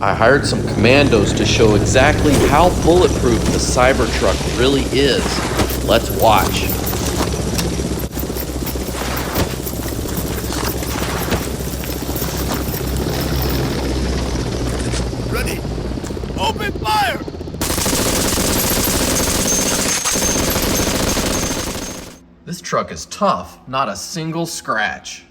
I hired some commandos to show exactly how bulletproof the Cybertruck really is. Let's watch. Ready? Open fire! This truck is tough, not a single scratch.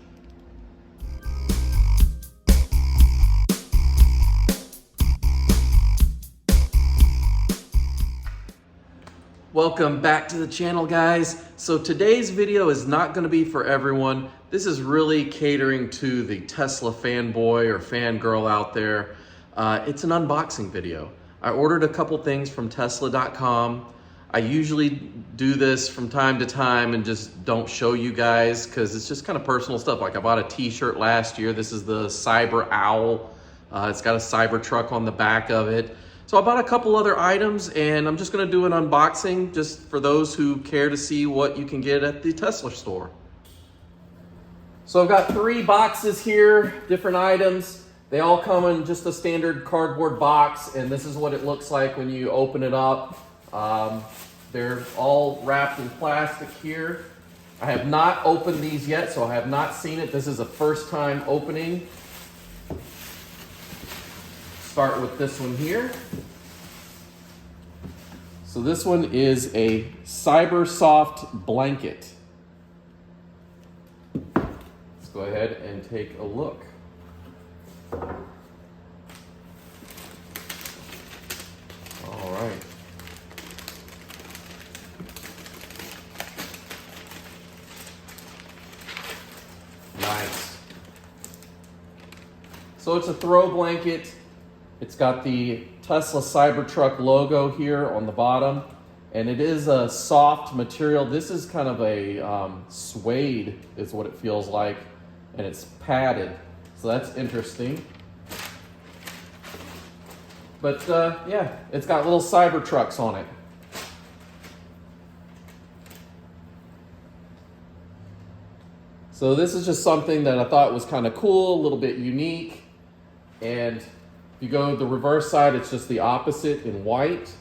Welcome back to the channel, guys. So today's video is not going to be for everyone. This is really catering to the Tesla fanboy or fangirl out there. It's an unboxing video. I ordered a couple things from Tesla.com. I usually do this from time to time and just don't show you guys because it's just kind of personal stuff. Like I bought a t-shirt last year. This is the Cyber Owl. It's got a Cybertruck on the back of it. So I bought a couple other items and I'm just gonna do an unboxing just for those who care to see what you can get at the Tesla store. So I've got 3 boxes here, different items. They all come in just a standard cardboard box, and this is what it looks like when you open it up. They're all wrapped in plastic here. I have not opened these yet, so I have not seen it. This is a first time opening. Start with this one here. So this one is a Cybersoft Blanket. Let's go ahead and take a look. All right. Nice. So it's a throw blanket. It's got the Tesla Cybertruck logo here on the bottom, and it is a soft material. This is kind of a suede is what it feels like, and it's padded, so that's interesting. But yeah, it's got little Cybertrucks on it. So this is just something that I thought was kind of cool, a little bit unique, and if you go the reverse side, it's just the opposite in white.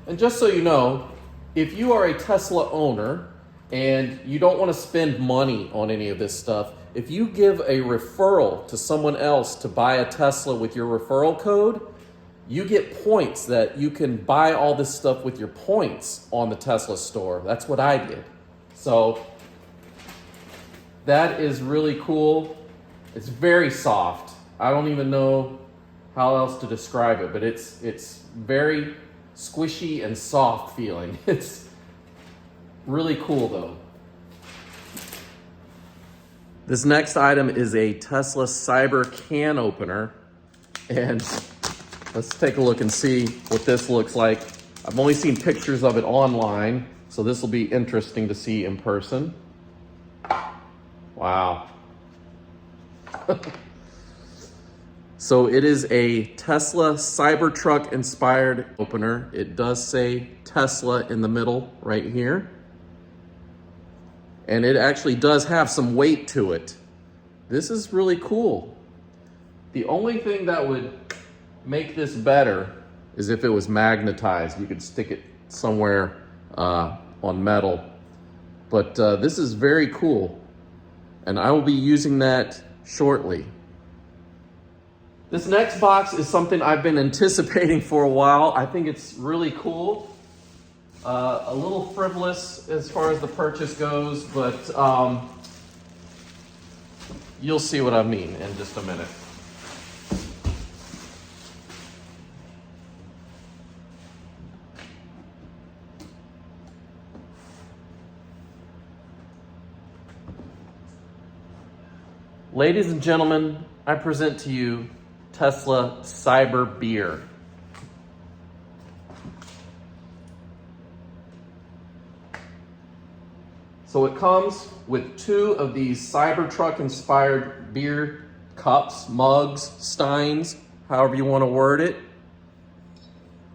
And just so you know, if you are a Tesla owner and you don't want to spend money on any of this stuff, if you give a referral to someone else to buy a Tesla with your referral code, you get points that you can buy all this stuff with your points on the Tesla store. That's what I did. So that is really cool. It's very soft. I don't even know how else to describe it, but it's very squishy and soft feeling. It's really cool though. This next item is a Tesla Cyber can opener, and let's take a look and see what this looks like. I've only seen pictures of it online, so this will be interesting to see in person. Wow. So it is a Tesla Cybertruck inspired opener. It does say Tesla in the middle right here. And it actually does have some weight to it. This is really cool. The only thing that would make this better is if it was magnetized. You could stick it somewhere on metal. But this is very cool. And I will be using that shortly. This next box is something I've been anticipating for a while. I think it's really cool. A little frivolous as far as the purchase goes, but you'll see what I mean in just a minute. Ladies and gentlemen, I present to you Tesla CyberBeer. So it comes with 2 of these Cybertruck inspired beer cups, mugs, steins, however you want to word it.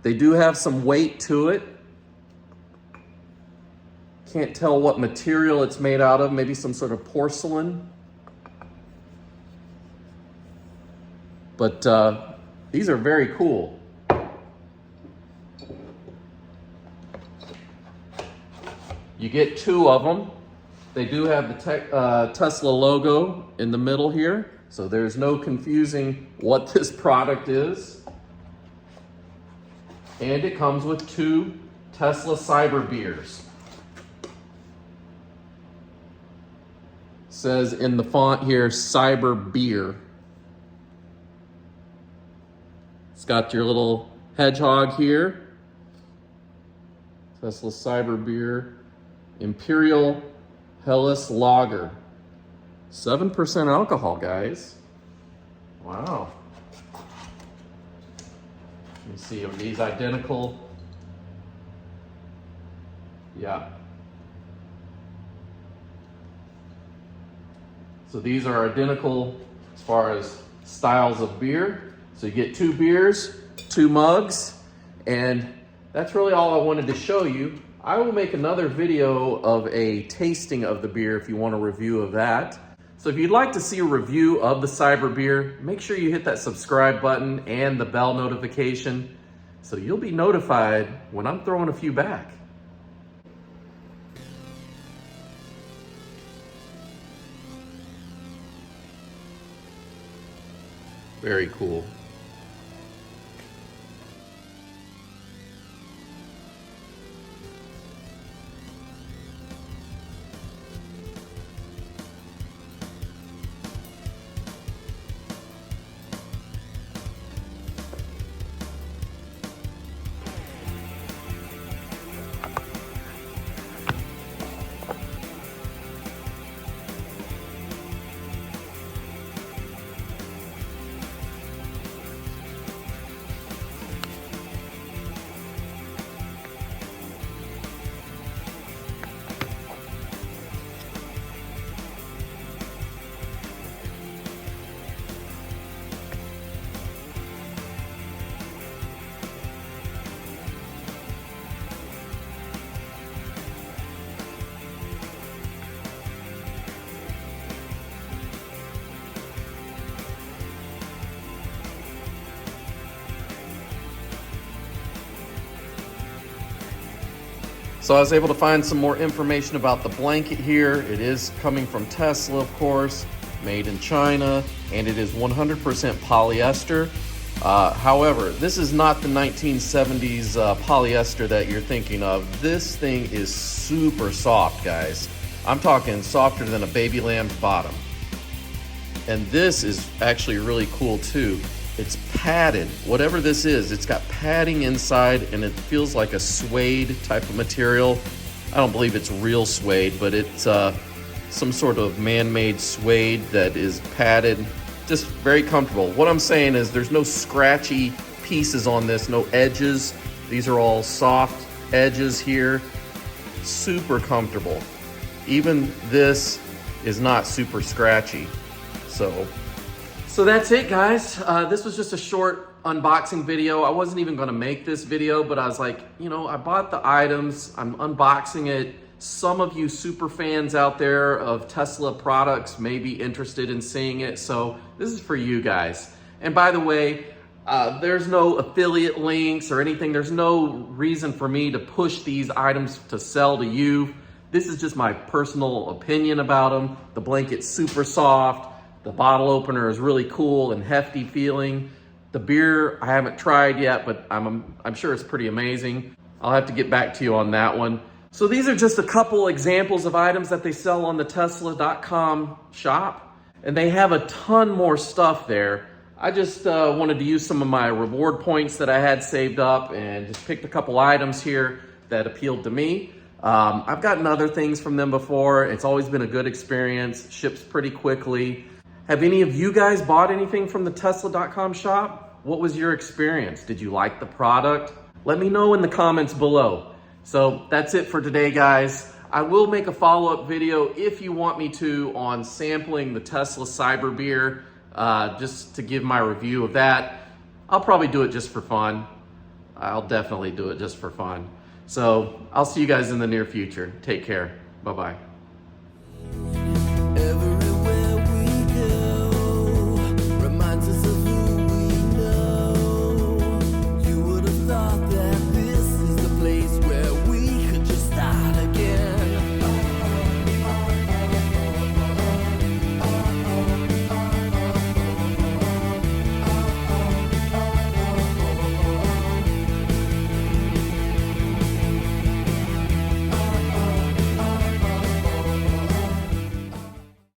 They do have some weight to it. Can't tell what material it's made out of, maybe some sort of porcelain. But these are very cool. You get 2 of them. They do have the Tesla logo in the middle here, so there's no confusing what this product is. And it comes with 2 Tesla CyberBeers. Says in the font here, CyberBeer. It's got your little hedgehog here. Tesla CyberBeer. Imperial Helles Lager. 7% alcohol, guys. Wow. Let me see, are these identical? Yeah. So these are identical as far as styles of beer. So you get 2 beers, 2 mugs, and that's really all I wanted to show you. I will make another video of a tasting of the beer if you want a review of that. So if you'd like to see a review of the CyberBeer, make sure you hit that subscribe button and the bell notification so you'll be notified when I'm throwing a few back. Very cool. So I was able to find some more information about the blanket here. It is coming from Tesla, of course, made in China, and it is 100% polyester. However, this is not the 1970s polyester that you're thinking of. This thing is super soft, guys. I'm talking softer than a baby lamb's bottom. And this is actually really cool too. It's padded. Whatever this is, it's got padding inside and it feels like a suede type of material. I don't believe it's real suede, but it's some sort of man-made suede that is padded. Just very comfortable. What I'm saying is there's no scratchy pieces on this, no edges. These are all soft edges here. Super comfortable. Even this is not super scratchy. So that's it, guys. This was just a short unboxing video. I wasn't even gonna make this video, but I was like, you know, I bought the items, I'm unboxing it. Some of you super fans out there of Tesla products may be interested in seeing it, so this is for you guys. And by the way, there's no affiliate links or anything. There's no reason for me to push these items to sell to you. This is just my personal opinion about them. The blanket's super soft. The bottle opener is really cool and hefty feeling. The beer I haven't tried yet, but I'm sure it's pretty amazing. I'll have to get back to you on that one. So these are just a couple examples of items that they sell on the Tesla.com shop, and they have a ton more stuff there. I just wanted to use some of my reward points that I had saved up and just picked a couple items here that appealed to me. I've gotten other things from them before. It's always been a good experience, ships pretty quickly. Have any of you guys bought anything from the Tesla.com shop? What was your experience? Did you like the product? Let me know in the comments below. So that's it for today, guys. I will make a follow-up video if you want me to on sampling the Tesla CyberBeer, just to give my review of that. I'll probably do it just for fun. I'll definitely do it just for fun. So I'll see you guys in the near future. Take care. Bye-bye.